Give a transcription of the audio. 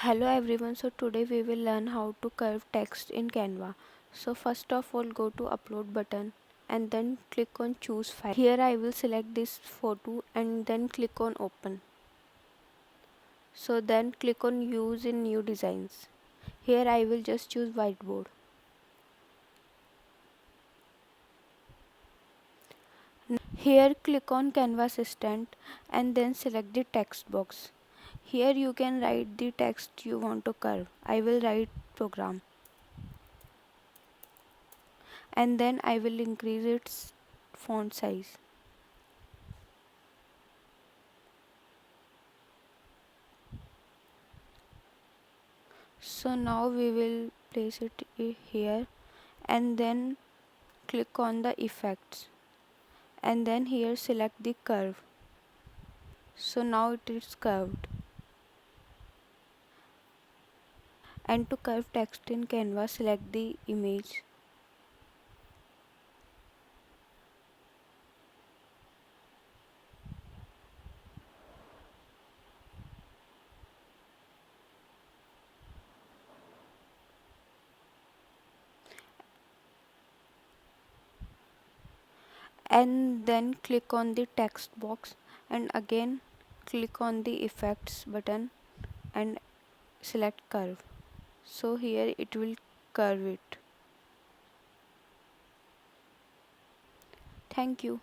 Hello everyone, so today we will learn how to curve text in Canva. So first of all go to upload button and then click on choose file. Here I will select this photo and then click on open. So then click on use in new designs. Here I will just choose whiteboard. Here click on Canva assistant and then select the text box. Here you can write the text you want to curve. I will write program and then I will increase its font size. So now we will place it here and then click on the effects and then here select the curve. So now it is curved. And to curve text in Canva, select the image and then click on the text box and again click on the effects button and select curve. So here it will curve it. Thank you.